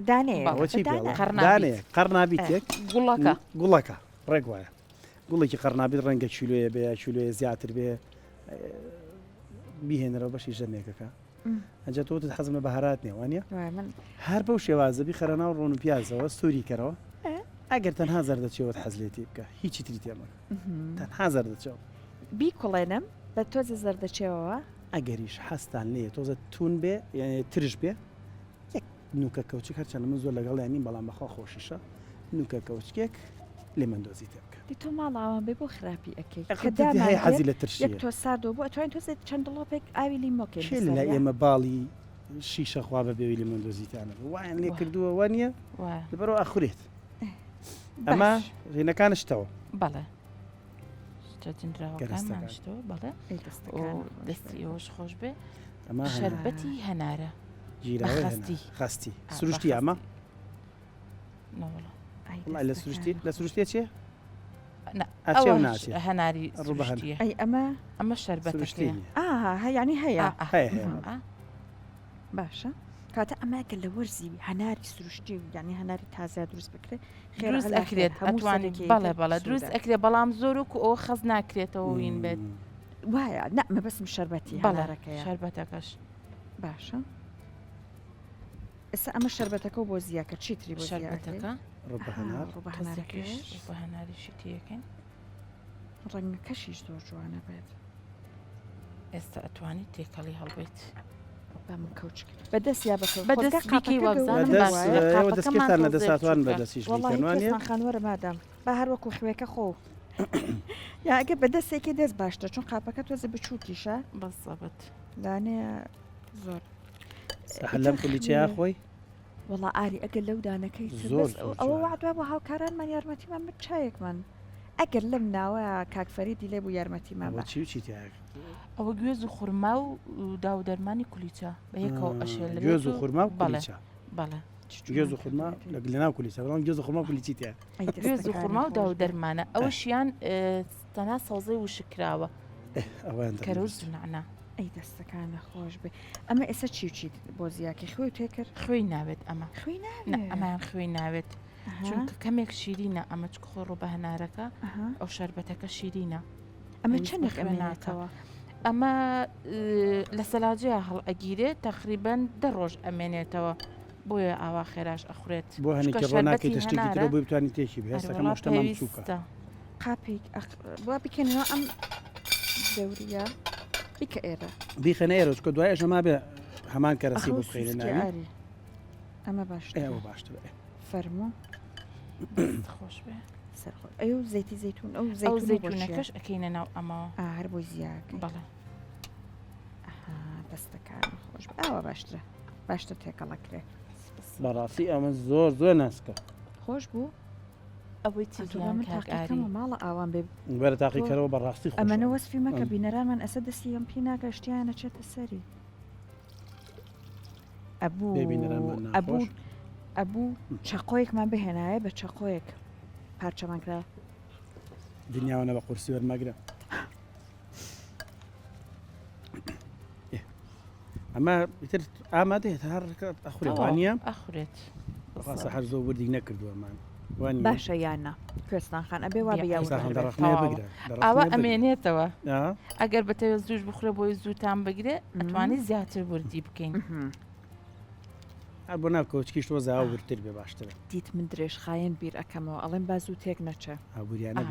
دانەیە قەرنابیتێک گوڵەکە ڕێک وایە گوڵێکی قەرنابیت ڕەنگە چلوێ بێ چلوێ زیاتر بێ بیهێنەرەوە بەشی ژەمێکەکە ئەجا تۆ حەزمە بەهارات نێوانە هەر بەو شێوازەبی خەرە ناو ڕۆن و پیازەوە سووری کەرەوە ئەگەر تەنها زەردەچێوت حەزلێتی بکە هیچی تری تێمە تەنها زەردەچەوە بیکوڵێنم بە تۆزە زەردەچێەوە ئەگەریش حەستان لێ تۆزە تون بێ ترش بێ یەک نوکە کەوچک هەرچەند من زۆر لەگەڵ ینی بەڵام بەخوا خۆشیشە نوکە کەوچکێک لێ مندۆزی تێ بکە دی تۆ ماڵاوان بێ بۆ خراپی ئەەکەی حەزی لە ترشی تۆ ساردەوە بۆ ئەتوانین تۆزێت چەند دڵۆپێک ئاوی لیمۆکێ لە ئێمە باڵی شیشە خوا بە بێوی لە مندۆزیتانە وایان لێ کردووە وانە لەبەرەوە ئەخورێت ئەمە ڕێنەکانشتەوە بەڵێ جنراوەکانمانشتەوە بەڵێ دەستی ئەوش خۆش بێ ئەمە شەربەتی هەنارە خستی سروشتی ئەمە لە سروشتێ چێ هەناری ئەمە شەربەتی ینی هەیە باشە کاتە ئەماکە لە وەرزی هەناری سروشتی و ینی هەناری تازە دروست بکرێت دروست ئەکرێت هەمووانێک بەڵێ دروست ئەکرێت بەڵام زۆر و ئەوە خەز ناکرێتەوە وین بێت وایە نەمە بەسم شەربەتی بەڵەکەی شەربەتەکەش باشە ئێستا ئەمە شەربەتەکە بۆ زیاکە چیتری بۆ شەربەتەکە ڕۆبەهەنارەکەش هەناریشی تیەکەن ڕەنگەکەشیش زۆر جوانە بێت ئێستا ئەتوانی تێکەڵی هەڵبێت بەدەست یا بەدەستکردان لە دەساتوان بەدەستیش خانوەرە مادام بە هەر وەکو خوێکە خۆ یا ئەگە بەدەستێکی دەست باشتە چون قاپەکە تۆزە بچووکیشە بەسەبەت دانەیە زۆر لەم کولیچیا خۆی وەڵا ئاری ئەگەر لەو دانەکەی ئەوە وعدوا بۆ هاوکارانمان یارمەتیمان بچایەکمان ئەگەر لەم ناوە کاکفەریدی لێ بوو یارمەتیمان بە چی تیاک ئەوە گوێز و خورما و داو دەرمانی کولیچە بەیەکەوە ئەشێ گوێز و خورما و کولیچە بەڵێ گوێز و خورما لەناو کولیچە بەڵام گوێز و خورما کولیچی تیا گوێز و خورما و داو دەرمانە ئەوەشیان تەنها سەوزەی وشکراوە ئەوان کەرەوز نعنا ئەی دەستەکانە خۆش بێ ئەمە ئێستا چی بۆ زیاکی خوێ تێ کرد خوێی ناوێت ئەمە خوێ ئەمان خوێی ناوێت چونکە کەمێک شیرینە ئەمە چ خۆڕ بە هەنارەکە ئەو شەربەتەکە شیرینە ئەمە چەندێک ئەمێناتەوە ئەمە لە سەلاجەیە هەڵ ئەگیرێت تقریبان 10 ڕۆژ ئەمێنێتەوە بۆیە ئاوا خێراش ئەخورێت بۆ هەنێکی ڕۆناکەی تشتێکی بۆ بتوانانی تێکی بێستەکەم شتەمان چووکە قاپێک بۆ بکەنەوە ئەم دەوریە بیکە ئێرە بیخەنە ئێرە چکە دوای ئەژەما بێ هەمان کەرەسی بۆ بخێنە ناوی ئەمە باش ئێوە باشتر فەرموو خۆش بێ سەرخۆ ئەو زەیتی زەیتون ئەو زەیتونەکەش ئەەکەینە ناو ئەمەوە هەر بۆی زیاکە بەڵێ دەستەکان خۆش ئاوە باشتر تێکەڵەکرێ بەڕاستی ئەمە زۆر ناسکە خۆش بوو ئەوەی من تاقیەکەمە ماڵە ئاوان بێ بەرە تاقیکەرەوە بەڕاستی ئەمەنە وەسفی مەکە بینەرانمان ئەسە دەستی ئەم پێ ناکە شتیانە چێتە سەری ئەبوو چەقۆیەکمان بهێنایە بە چەقۆیەک پارچەمانکرا دنیاوانە بە قورسی وەرمەگرە ئەمە ئیتر ئامادەیت هەر ئەخورێوانە ئەخورێت ڕاستە هەر زۆر وردی نەکردووەمان باشە یاننا کوێستانخان ئەبێ وا ئاوا ئەمێنێتەوە ئەگەر بەتەوێت زوش بخورێ بۆی زووتان بگرێ ئەتوانی زیاتر وردی بکەین هەر بۆ ناکۆچکیش تۆ زاوە ورتر بێ باشترە دیت من درێژ خاین بیر ئەەکەمەوە ئەڵێن بازوو تێک نەچە ئابوووریانە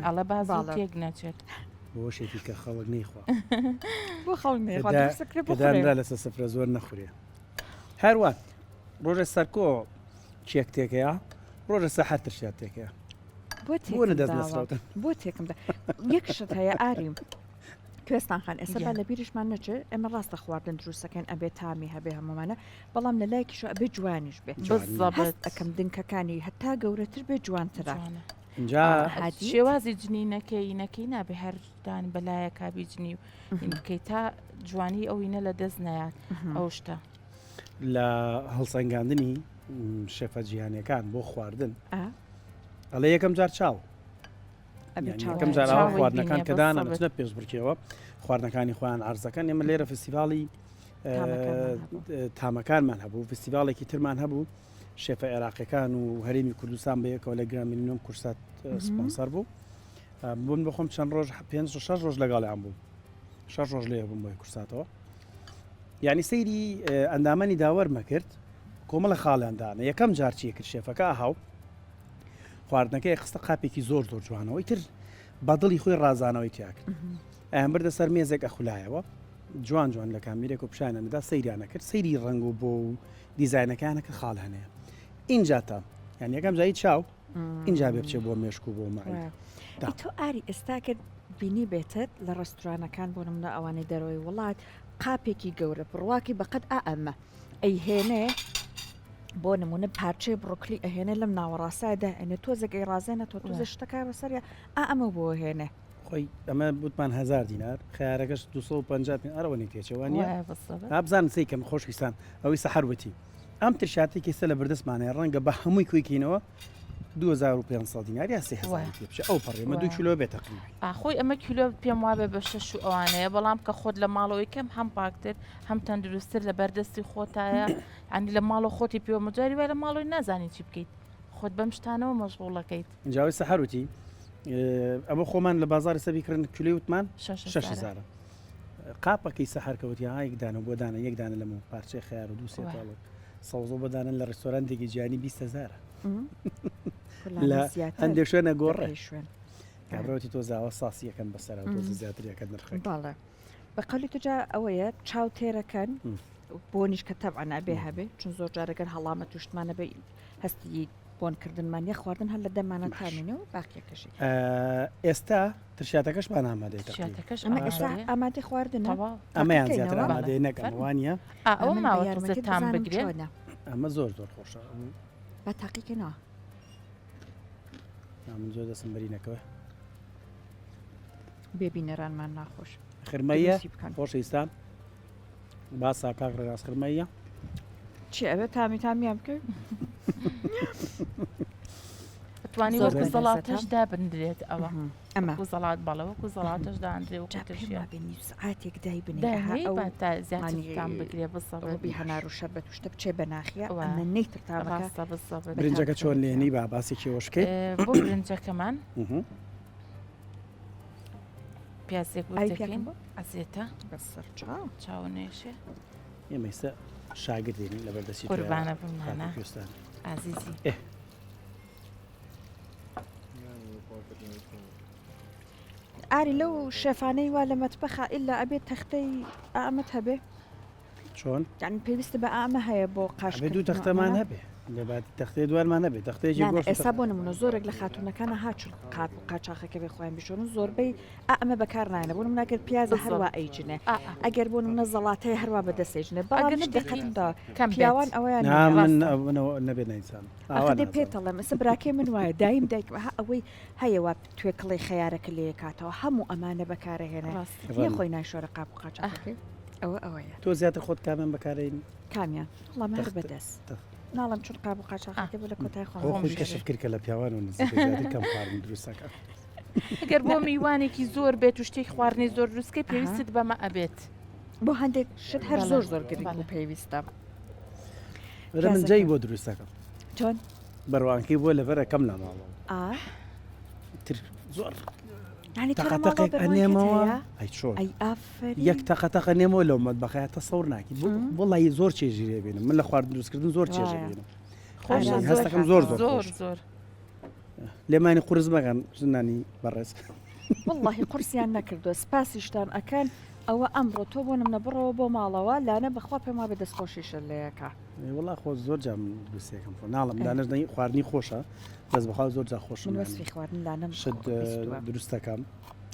ئەڵە بازاڵ تێک نەچێت بۆ شێتی کە خەڵک نەیخوا بۆ خەڵکدانرا لەسەر سفرە زۆر نەخورێ هەروان ڕۆژە سەرکۆ چێک تێکەیە ڕۆژە سەحەر ترشات تێکەیە بۆ تێکمدا یەکشت هەیە ئاریم کوێستانخان ئێستا با لە بیرشمان نەچێت ئێمە ڕاستە خواردن دروستەکەن ئەبێ تامی هەبێ هەمومانە بەڵام لە لایکیشە ئەبێ جوانیش بێ ئەەکەم دنکەکانی هەتا گەورەتر بێ جوانترە شێوازی جنینەکەی نابێ هەردان بەلایە کابی جنی و بکەیت تا جوانی ئەوینە لە دەست نایات ئەو شتە لە هەڵسەنگاندنی شێفە جیهانیەکان بۆ خواردن ئەڵێ یەکەم جار چاو یەکەم جار خواردنەکان کە دانا بچنە پێش بڕکێەوە خواردنەکانی خۆیان ئارزەکان ئێمە لێرە فستیڤاڵی تامەکانمان هەبوو فستیڤالێکی ترمان هەبوو شێفە عێراقیەکان و هەرێمی کوردستان بەیەکەوە لە گرامینۆم کورسات سپۆنسەر بوو بوون بخۆم چەند ڕۆژ 5-6 ڕۆژ لەگەڵیان بوو 6 ڕۆژ لێ بووم بۆی کورساتەوە یعنی سەیری ئەندامەنی داوەرمە کرد کۆمەڵە خاڵیاندانە یەکەم جارچیە کرد شێفەکە هاو خواردنەکەی خستە قاپێکی زۆر جوانەوەی تر بەدڵی خۆی ڕازانەوەی تیاکرد ئەم بردە سەر مێزێک ئەخولایەوە جوان لە کامیرێک و پیشانەدا سەیریانە کرد سەیری ڕنگ و بۆ و دیزاینەکانەکە خاڵ هەنەیە اینجا تا یعنی یەکەم جایی چاو اینجا بێ بچێ بۆ مێشک و بۆ مای تۆ ئاری ئێستا کرد بینی بێتت لە ڕستورانەکان بۆ نمونە ئەوانەی دەرەوەی وڵات قاپێکی گەورە بڕواکی بەقەت ئەمە ئەی هێنێ بۆ نمونە پارچەی بڕۆکلی ئەهێنێ لەم ناوەڕاستایدا ئەنێ تۆزەگەی ڕازێنە تۆ تۆزە شتەکە بەسەریە ئەمە بۆ هێنێ خۆی ئەمە بوتمان 1000 دینار خیارەکەش 250 ئەرەوەنی تێچەوانە ئابزان سی کەم خۆشویستان ئەوەی سەحەروەتی ئەم ترشاتێکی سە لە بردەستمانەیە ڕەنگە بە هەمووی کویکینەوە 2500 دینار یا 3000 ئەو پەڕێمە 2 کیلۆ بێت خۆی ئەمە کیلۆ پێم وابێ بە 6 ئەوانەیە بەڵام کە خۆت لە ماڵەوەی کەم هەم پاکتر هەم تەندروستتر لە بەردەستی خۆتایە ئەنی لە ماڵە خۆتی پێوە مجاری وای لە ماڵەوەی نازانی چی بکەیت خۆت بەم شتانەوە مەشغوڵەکەیت جاوی سەحەروتی ئەمە خۆمان لە بازاری سەبیکردن کیلۆی وتمان 6000 قاپەکەی سەحەرکەوتی یەکدانە بۆ دانە یەکدانە لەمە پارچەی خیار و 2 سەوزۆ بەدانن لە ڕێستۆرانتێکی جیانی 200,000 لە هەندێک شوێنە گۆڕێ کابراوتی تۆ زاوە ساسی یەکەم بەسەر تۆ زیاتریەکە نرخێک باڵێ بە قەلی توجا ئەوەیە چاو تێرەکەن بۆنیش کە تەبعنا بێ هەبێ چون زۆر جارەگەر هەڵامە توشتمانە بێ هەستی بۆنکردنمان یە خواردن هەر لە دەمانە تامینەوە باقیەکەشی ئێستا ترشاتەکەشمان ئامادەیت ئامادەی خواردنەوە ئەمەیان زیاتر ئامادەی نەکەم وانە ئەوە ماوەتە تام بگرێت ئەمە زۆر خۆشە بە تاقیکەنەوە من زۆر دەسم بەرینەکەوە بێبینەرانمان ناخۆش خرمەیە دروستی بکەن. خۆشەویستان باسا کاک ڕێناس خرمەیە چی ئەبێت تامیان بکەین توانی زۆر وەکو بەنزەتە. زەڵاتەش دابندرێت ئەوە ئەمە وەکو زەڵات بەڵە وەکو زەڵاتەش داندرێ وەکو پێما ترشیە بینی سعاتێک دای بنێ داهەیە ئەو با تا مانی زیاترتان بگرێ بسەڵێ ڕۆبی هەنار و شەربەت وشتە بچێ بە ناخیە وا. ئەمە نەیتر تامەکە ڕاستە بسەڵێ برنجەکە چۆن لێنی با باسێکی وەشکەی بۆ برنجەکەمان پیاسێک ئای دەکەین پێکەم بۆ ئەزێتە بەسەر چاو چاونێشێ ئێمەیسە شاگردێنی لە بەردەسی قوربانە بمانە کوێستان ئازیزی ئاری لەو شێفانەی وا لە مەتبەخە ئللا ئەبێت تەختەی ئامەت هەبێ چۆن یعنی پێویستە بە ئامە هەیە بۆ قاش بێ دوو تەختەمان هەبێ لەبات تەختەی دووارمان نەبێت تەختەیەکی گۆشت ئێستا بۆ نمونە زۆرێک لە خاتونەکانە هاچ قاچاقەکە بێ خۆیان بشۆن و زۆربەی ئەمە بەکار نایە بۆ نمونەگەر پیازە هەروە ئەیجنێ ئەگەر بۆ نمونە زەڵاتەیە هەروە بەدەستێژنێ ئەگەر بەڵام دقەتدا کەم پیاوان ئەویان من نەبێت نایسان ئەخدێ پێتەڵێ مەسە براکێ من وایە دایم دایک ئەوەی هەیەوە توێ کڵی خەیارەکە لێ کاتەوە هەموو ئەمانە بەکارەهێنێ یە خۆی ناشۆرە قاپ و قاچاقەکەی ئەوەیە تۆ زیاتر خۆت کامیان بەکارین کامیان وڵام هەر بەدەست ناڵم چون قاب و قاچاقەکە بە لە کۆتای خۆش کەشف کرد کە لە پیاوان و نزیکە کەم خواردن دروستەکە ئەگەر بۆ میوانێکی زۆر بێت و شتێک خواردنی زۆر دروستکەی پێویستت بەمە ئەبێت بۆ هەندێک شت هەر زۆر زۆر گرنگ و پێویستە لە من جێی بۆ دروستەکەم چۆن بەڕوانکەی بۆ لەبەرە کەم ناماڵەوە تر زۆر تەقەتەقێک ئەنێمەوە ئەی چۆن ئەی ئافرین یەک تەقەتەقە نێمەوە لەو مەتبەخەیە تەسەوڕ ناکی وڵی زۆر چێژیرێ بێنم من لە خواردن دروستکردن زۆر چێژە بێنم هەستەکەم زۆر زۆر زۆر لێمانی قورس مەگەن ژنانی بەڕێز واللهی قورسیان نەکردو سپاسیشتان ئەکەن ئەوە ئەمڕۆ تۆ بۆ نمنە بڕەوە بۆ ماڵەوە لاانە بەخوا پێما بە دەستخۆشیشە لەیەکە وڵا خۆ زۆر جام دووسێکم ناڵم دانش خواردنی خۆشە دەست بەخوا زۆر جا خۆش من وەسفی خواردن لاانە شت دروستەکەم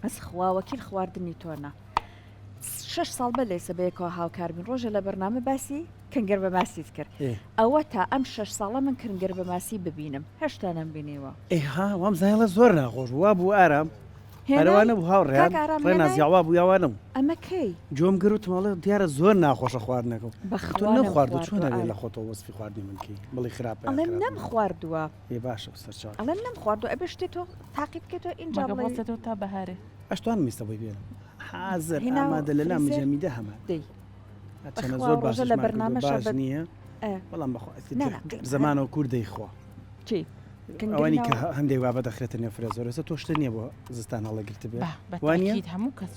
ئەس خواوەکیل خواردنی تۆنە 6 ساڵ بە لەیسە بەیەکەوە هاوکاربین ڕۆژە لە بەرنامە باسی کەنگەر بە ماسیت کرد ئەوە تا ئەم 6 ساڵە من کەنگەر بە ماسی ببینم هێشتا نەمبینیوە ئێها وام زایڵە زۆر ناخۆش وا بوو ئارام هەروانە بوو هاوڕێیان ڕێنازیاوا بوو یاوانم ئەمە کەی جۆم گرتمەڵە دیارە زۆر ناخۆشە خواردنەکە تۆ نەخواردو چۆن لێ لە خۆتەوە وەسفی خواردنی منکەی بڵی خراپە ئەڵێ نەم خواردووە ێ باشە سەرچاو ئەڵێ نەم خواردو ئەبێ شتێ تۆ تاقیب بکەیتەوە اینجا بڵێتەوە تا بەهارێ ئەشتوان میستە بۆی بێنم حازر ئامادە لە لام جەمیدە هەمە دەی چەنە زۆر باش لە بەرنامە باش نییە بەڵام بەخوا زەمانەوە کوردەی خوا چی ئەوانی کە هەندێک وا بەدەخرێتە نێ فرێزۆرەسە تۆ شتە نییە بۆ زستان هەڵەگرتە بێ وانە هەموو کەس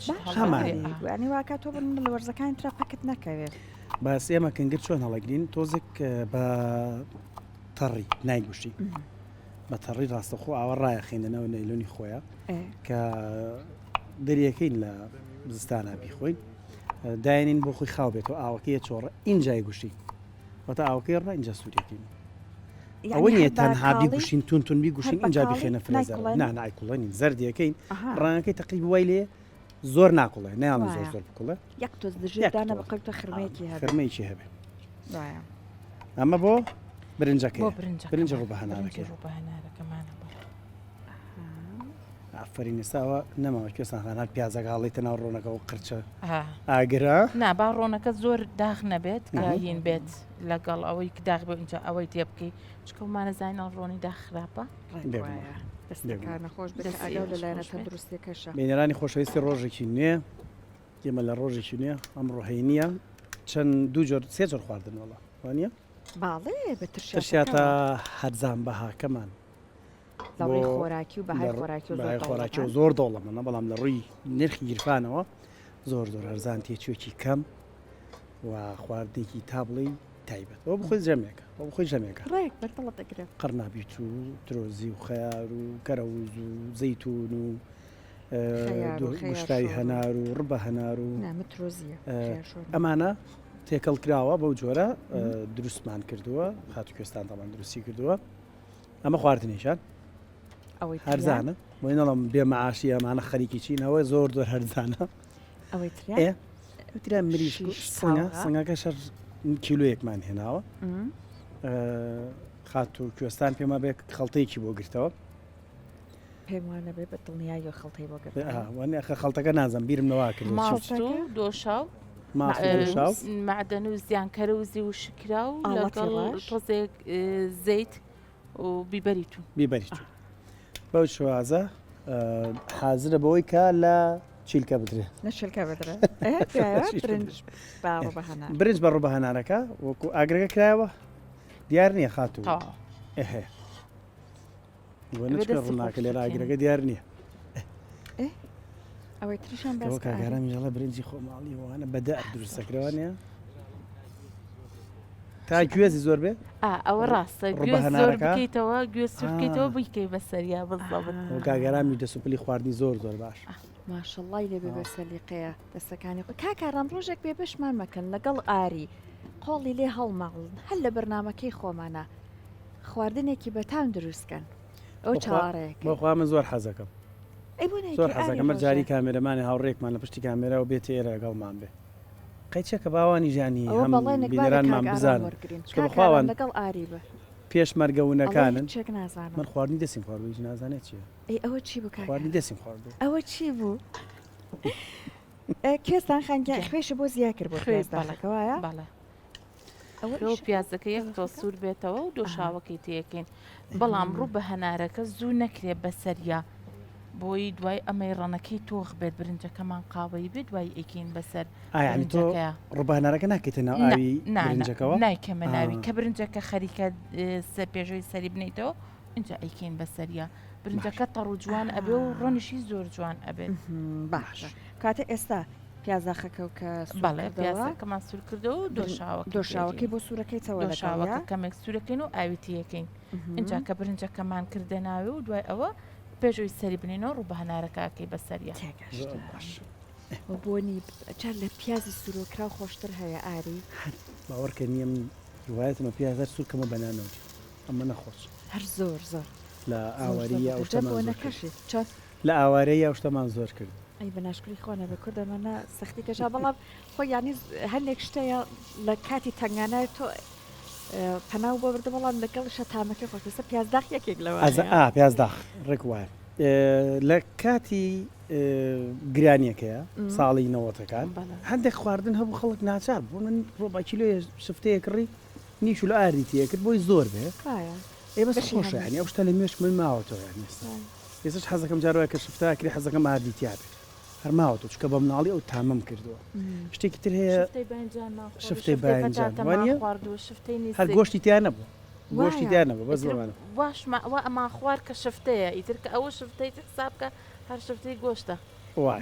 ینی واکە تۆ بن لە وەرزەکانی تراپەکەت نەکەوێت باس ئێمە کەنگرت چۆن هەڵەگرین تۆزێک بە تەڕی نایگوشتی بە تەڕی ڕاستەخۆ ئاوە ڕایە خێنەوە نەیلۆنی خۆیە کە دەریەکەین لە زستانە بیخۆین داێنین بۆ خۆی خاو بێتەوە ئاوەکەیە چۆڕە اینجای گوشتی وەتە ئاوەکەی ڕ اینجا سوورەکەین ئەوە نیە تەنها بیگوشین تونتون بیگوشین اینجا بخێنە فرێزەر نایکوڵێنین زەردیەکەین ڕانەکەی تەقیب وای لێ زۆر ناکوڵێ نیان زۆر زۆر بکوڵێ یەک تۆز دژێدانە بقەوتە خرمەیەکی هەبێ ئەمە بۆ برنجەکەی برنجە ڕوو بە هەنارەکەمانە ئافرین ئێستاوە نەماوە کوێستانخانات پیازەگاڵیتە ناو ڕۆنەکە و قرچە ئاگرا نابا ڕۆنەکە زۆر داغ نەبێت هین بێت لەگەڵ ئەوەی داغ بێ اینجا ئەوەی تێ بکەی چکەمانە زانین ڕۆنی داخ خراپە نەخۆش لەلایەنەکە دروستێکەشە بینێرانی خۆشەویستی ڕۆژێکی نوێ ئێمە لە ڕۆژێکی نوێ ئەم ڕۆهینە چەند دوو جۆر سێ جۆر خواردنەوەڵە وانە باڵێ بەترشیاتە هەرزان بەهاکەمان خۆراکی و خۆراکی و زۆر دۆڵە منە بەڵام لە ڕووی نرخی گیرفانەوە زۆر زۆر هەرزان تێچوێکی کەم و خواردێکی تابڵی تایبەت ئەو بخۆی جەمێکە ئەو بخۆی جەمێکە قەرنابیت و درۆزی و خەیار و کەرەوز و زەیتون و گوشتایی هەنار و ڕبە هەنار و ئەمانە تێکەڵ کراوە بەو جۆرە دروستمان کردووە خات کوێستان تامان دروستی کردووە ئەمە خواردنیشان هەرزانە بۆی نەڵم بێمەعاشی ئەمانە خەریکی چینەوە زۆر زۆر هەرزانە ترا مریش سنگەکە شەر کیلویەکمان هێناوە خات و کوێستان پێما بێ خەڵتەیەکی بۆ گرتەوە پێم وانە بێ بە دڵنیایی خەڵتەی بۆ گرت وانێ خەڵتەکە نازم بیرم نەوا کرد ماست و دۆشاو ماڵ معدن و زیانکەرە و زی و شکرا و لەگەڵ تۆزێک زەیت و بیبەری تو بەو شوازە حازرە بەوەی کا لە چیلکە بدرێ نەشلکە بدرێ برنج بە ڕوو بە هەنارەکە وەکو ئاگرەکە کرایەوە دیار نییە خاتوو ڕووناکە لێرە ئاگرەکە دیار نییە ئەوەی تریشان بەس کاگەرەمیژەڵە برنجی خۆماڵی وانە بەدە دروستەکرەوەنیە تا گوێزی زۆر بێ ئەوە ڕاستە زۆر بکەیتەوە گوێ سوورکەیتەوە بکەی بەسەریا بڵ کاگەرامی دەسوپلی خواردنی زۆر باش ماشەڵڵای لێ بێ بە سەلیقەیە دەستەکانی کاکارام ڕۆژێک بێ بشمان مەکەن لەگەڵ ئاری قۆڵی لێ هەڵماڵن هەل لە بەرنمەکەی خۆمانە خواردنێکی بەتام دروستکەن ئەو چاڕێک بەخوا من زۆر حەزەکەم زۆر حەزەکەم جاری کامێرەمانی هاوڕێکمان لە پشتی کامێرە و بێت ئێرە لەگەڵمان بێ قەیچەکە باوانی ژانی هەم بینەرانمان بزانن بخواوان لەگەڵ ئاری بە پێش مەرگەونەکانن چێک نازانم من خواردنی دەسیم خواردووی نازانێت چیە ئەوە چی بوو خواردنی دەسیم خواردو ئەوە چی بوو کێستان خەنگیان خوێشە بۆ زیاد کرد بۆ خوێزدانەکەوایە ئەوە پیازەکە یەک تۆ سوور بێتەوە و دۆشاوەکەی تێکەین بەڵام ڕوو بە هەنارەکە زوو نەکرێت بەسەریا بۆی دوای ئەمەی ڕەنەکەی تۆخ بێت برنجەکەمان قاوەی بێت دوای ئەیکین بەسەر ڕووبانارەکە ناکەیتە ناو ئاوی برنجەکەەوە نایکەمە ناوی کە برنجەکە خەریکە پێشەوەی سەری بنیتەوە اینجا ئەیکین بەسەریا برنجەکە تەڕ و جوان ئەبێ و ڕۆنیشی زۆر جوان ئەبێت باشە کاتە ئێستا پیازاخەکە و کە بەڵێ پیازەکەمان سوور کردەوە و دۆشاوەکەی بۆ سوورەکەی دۆشاوەکە کەمێک سوورەکەین و ئاویتیەکەین اینجا کە برنجەکەمان کردە ناوی و دوای ئەوە پێشەوەی سەری بنینەوە ڕوو بە هەنارەکەکەی بەسەریا بۆنی چار لە پیازی سوورۆکرا خۆشتر هەیە ئاری باوەڕکە نییە من ڕواایەتمە پیازەر سوورکەمە بەنانەوە ئەمە نەخۆش هەر زۆر لە ئاوارەیە نەکەشی لە ئاوارەیە شتەمان زۆر کرد ئەی بەناشکری خۆنە بە کوردەمەە سەختی کەژا بەڵام خۆ ینی هەندێک شتەیە لە کاتی تەنگانای تۆ پەناو بۆ بردە بەڵام لەگەڵ شەتامەکە خۆشتە پیازداخ یەکێک لەوە پیازداخ ڕێک وایە لە کاتی گرانیەکەیە ساڵی نەوەتەکان هەندێک خواردن هەبوو خەڵک ناچار بۆ من ڕۆبا کیلۆ شفتەیە کڕی نیش و لە ئاریتیە کرد بۆی زۆر بێ ئێ بەس خۆشە ینی ئەو شتە لە مێش من ماوەتەوە ئێستش حەزەکەم جارەوە کە شفتاکری حەزەکەم ئاردیتیا بێت هەرماوەتەوە چکە بە مناڵی ئەو تامەم کردووە شتێکی تر هەیە شفتەی بانجان هەر گۆشتی تیا نەبوو گۆشتی تیا نەبوو بەس باش ئەما خوار کە شفتەیە ئیتر کە ئەوە شفتەی حساب کە هەر شفتەی گۆشتە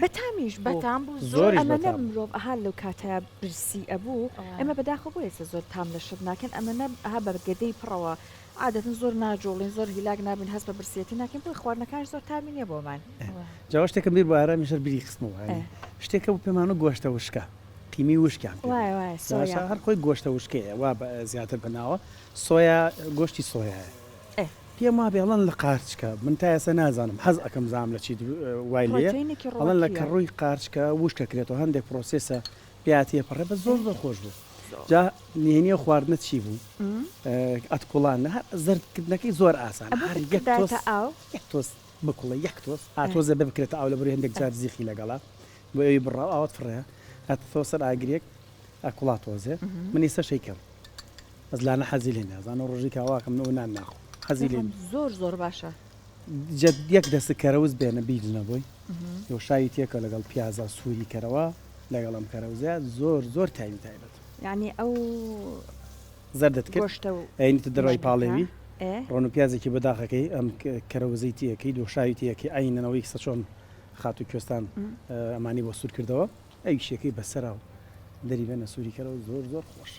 بەتامیش بەتام بوو زۆر ئەمە مرۆڤ ئەها لەو کاتەیە برسی ئەبوو ئەمە بەداخە بۆ ئێستا زۆر تام لە شت ناکەن ئەمە ئەها بەرگەدەی پڕەوە عادەتەن زۆر ناجۆڵین زۆر هیلاک نابن هەست بە برسێتی ناکەین بۆی خواردنەکان زۆر تامینە بۆمان جاوا شتێکە بیر بۆ ئارامی شەر بیری خستنەوە شتێکە بۆ پێمانە گۆشتە وشکە قیمی وشکیان هەر خۆی گۆشتە وشکەیە وا زیاتر بناوە سۆیا گۆشتی سۆیایە پێم وا بێڵەن لە قارچکە من تا ئێستا نازانم حەز ئەەکەم زام لە چی وای لێ ئەڵەن لە کەڕووی قارچکە وشکە کرێتەوە هەندێک پرۆسێسە پیاتیە پڕێ بە زۆر زۆر خۆش بوو جا نهێنیە خواردنە چی بوو ئەتکوڵان زەردکردنەکەی زۆر ئاسان تۆس بکوڵە یەک تۆس ئاتۆزە بە بکرێتە ئاو لە بڕی هەندێک جار زیخی لەگەڵا بۆ ئەوی بڕاو ئاوت فڕەیە ئەتۆ سەر ئاگرێک ئەکوڵات تۆزێ من ئێستا شەیکەم ئەس لانە حەزی لێ نازانە ڕۆژی کاواکەم نەوە نان ناخۆ حەزی لێ زۆر باشە یەک دەست کەرەوز بێنە بیرنەبووی یۆ شاوی تێکە لەگەڵ پیازە سووری کەرەوە لەگەڵ ئەم کەرەوزە زۆر تاوی تایبەت یعنی ئەو زەردت کرد ئەینیتە دەڕای پاڵێوی ڕۆن و پیازێکی بەداخەکەی ئەم کەرەوزەی تیەکەی دۆشاوی تیەکەی ئاینەوەی سە چۆن خات و کوێستان ئەمانی بۆ سوور کردەوە ئەوی شێکەی بەسەرا و دەریبێنە سووری کەرەوە زۆر خۆش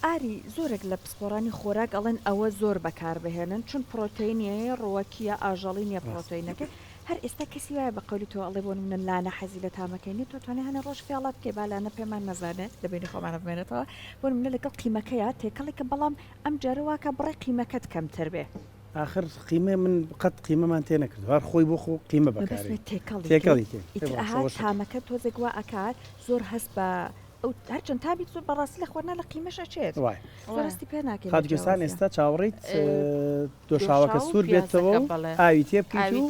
ئاری زۆرێک لە پسپۆرانی خۆراک ئەڵێن ئەوە زۆر بەکاربهێنن چون پرۆتینیە ڕۆوەکیە ئاژەڵی نیە پرۆتینەکە هەر ئێستا کەسی وایە بە قەولی تۆ ئەڵێ بۆ منە لانە حەزی لە تامەکەینی تۆ توانێ هەنە ڕۆژ فێڵات بکەی بالانە پێمان نەزانێت لەبینی خۆمانە بمێنێتەوە بۆ منە لەگەڵ قیمەکەیە تێکەڵێکە بەڵام ئەم جارەواکە بڕێ قیمەکەت کەمتر بێ آخر قیمە من قەت قیمەمان تێ نەکرد هەر خۆی بۆ خۆ قیمە بەکاری تێکەڵی تامەکە تۆزێک وا ئەکات زۆر هەست بە ئەو هەرچەند تابیت زۆر بەڕاستی لە خۆرنا لە قیمەش ئەچێت وای زۆرستی پێ ناکەێت خاتوکێستان ئێستا چاوەڕیت دۆشاوەکە سوور بێتەوە ئاوی تێ بکەیت و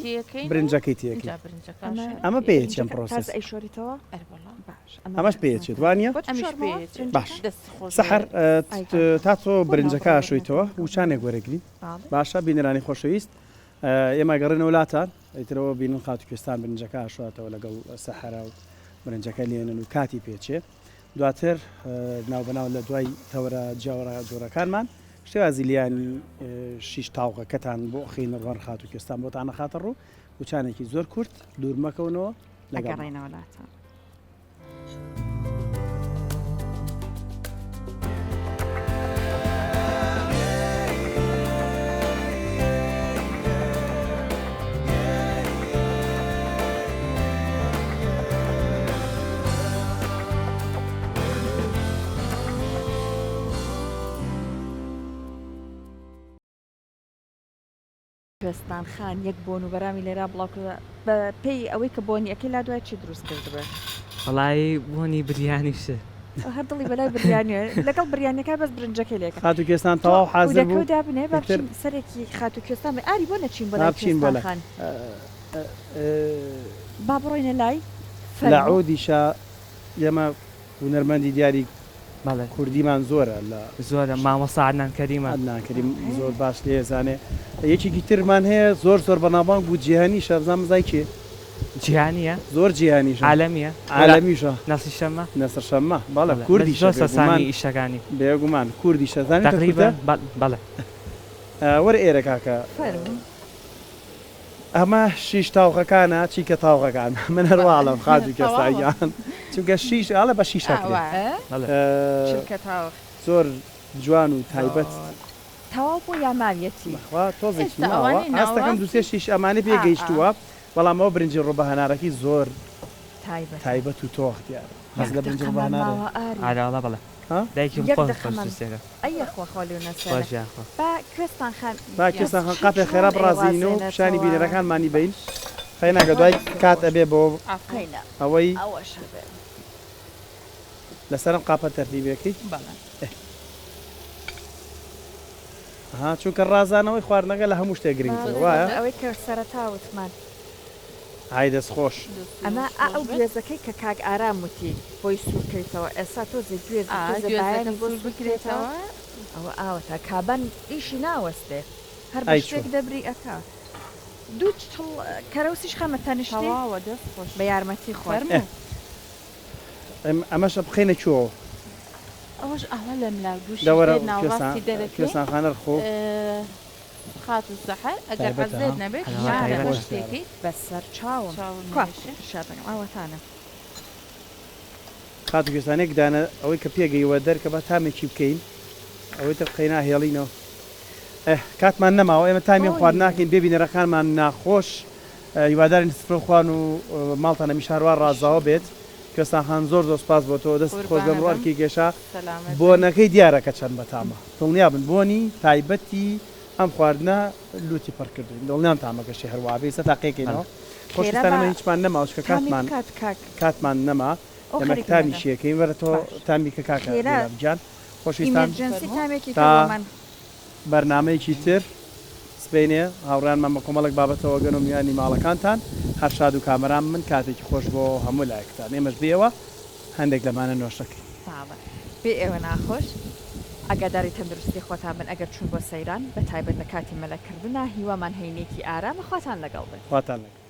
برنجەکەی تێکەی ئەمە پێ چەند پرۆسس ئەی شۆریتەوە ئەمەش پێچێت وانە باش سەحر تا تۆ برنجەکە شویتەوە وچانێک وەرەگری باشە بینرانی خۆشەویست ئێمە گەڕێنەوە وڵاتان ئیترەوە بینن خاتوکێستان برنجەکە شواتەوە لەگەڵ سەحرا و برنجەکە لێنن و کاتی پێچێ دواتر ناوبەناو لە دوای تەورە جۆرەکانمان شێوازی لیانی شیش تاوغەکەتان بۆ خینە ڕوان خاتوکێستان بۆتانە خاتە ڕوو وچانێکی زۆر کورت دوور مەکەونەوە لەگەڕێنەوە وڵاتان. کوێستان خان یەک بۆن و بەرامی لێرا بڵاوکە بە پێی ئەوەی کە بۆنی ئەەکەی لا دوای چی دروست کردبێ وڵی بۆنی بریانیشە هەر دڵی بەلای بریانە لەگەڵ بریانەکە بەس برنجەکەی لێکە خاتوکێستان تەواو حاضر بوو دابنێ بەچین سەرێکی خاتوکێستان بێ ئاری بۆ نەچین بەڵای خان با بڕۆینە لای لە عودیشە ئێمە هونەرمەندی دیاری کوردیمان زۆرە لە زۆرە مامۆستا عەدنان کەریمە عەدنان زۆر باش لێزانێ یەکێکی ترمان هەیە زۆر بەناوبانگ بوو جیهانی شەبزان مزای چێ جیهانیە زۆر جیهانیش عالەمیە عالەمیشە نەسی شەمە نەسەر شەممە بەڵێ کوردی سەسانی ئیشەکانی بێگومان کوردی شەزانی تقریبا بەڵێ وەرە ئێرە کاکە ئەمە شیش تاوغەکانە چیکە تاوغەکان من هەرواڵم خاتوکێستاییان چونکە شیش ئاڵە بە شیشەکە زۆر جوان و تایبەت تەواو بۆ یاماویەتی تۆزێکی ئاستەکەم دوسێ شیش ئەمانە پێگەیشتووە بەڵام ئەوە برنجی ڕۆبەهەنارەکەی زۆر تایبەت و تۆخ دیار هەز لە برنجی ڕۆبەهەنارە ئاراڵە بەڵێ دایکی کوێستان خان قاپێ خێرا بڕازین و پیشانی بینەرەکانمانی بین خەیناکە دوای کات ئەبێ بۆ ئەوەی لەسەرم قاپە تەرتیبەکەی چونکە ڕازانەوەی خواردنەکە لە هەموو شتێک گرنگتر وایە ئەوەی کە سەرەتاوتمان ئای دەست خۆش ئەمە ئەو گوێزەکەی کە کاک ئارام وتی بۆی سوورکەیتەوە ئێستا تۆ گوێز بۆ بکرێتەوە ئەوە ئاوەتە کابان ئیشی ناوەستێ هەر شتێک دەبری ئەکا دوو کەرەوسیش خەمە تەنیشتەوە بە یارمەتی خۆرمە ئەمەشە بخینە چووە ئەوەش ئەوە لەم دەوەرە ناوەستی دەرەکەی کوێستانخانە خۆ خات و سەحەر ئەگەر حەزێت نەبێت شتێکی بەسەر چاوم ئەوەتانە خاتوکێستانێک دانە ئەوەی کە پێگەیوە دەرکە بە تامێکی بکەین ئەوەی تر قەینا هێڵینەوە کاتمان نەماوە ئێمە تامی خوارد ناکەین ببینەرەکانمان ناخۆش هیوادارین سفرە خوان و ماڵتانە میشاروان ڕازاوە بێت کوێستانخان زۆر سوپاس بۆ تۆ دەست خۆش بەم ڕوارکی گەشا بۆنەکەی دیارەکە چەند بەتامە دڵنیا بن بۆنی تایبەتی ئەم خواردنە لوتی پڕکردین دڵنیان تامەکەشی هەروابێ سە تاقیەکەینەوە خۆشتانەمە هیچمان نەماوشکە کاتمان نەما ئەمە تامی شیەکەین وەرە تۆ تامی کە کاکەجان خۆشویستان تا بەرنامەیەکی تر سبینێ هاوڕانمان بە کۆمەڵک بابەتەوە گەن و میانی ماڵەکانتان هەر شاد و کامەران من کاتێکی خۆش بۆ هەموو لایەکتان ئێمەش بێەوە هەندێک لەمانە نۆشەکەی بێ ئێوە ناخۆش ئەگاداری تەندروستی خۆتان من ئەگەر چوون بۆ سەیران بە تایبەت لە کاتی مەلەکردنە هیوامان هەینێکی ئارامە خواتان لەگەڵ بێت خواتان لەگەڵ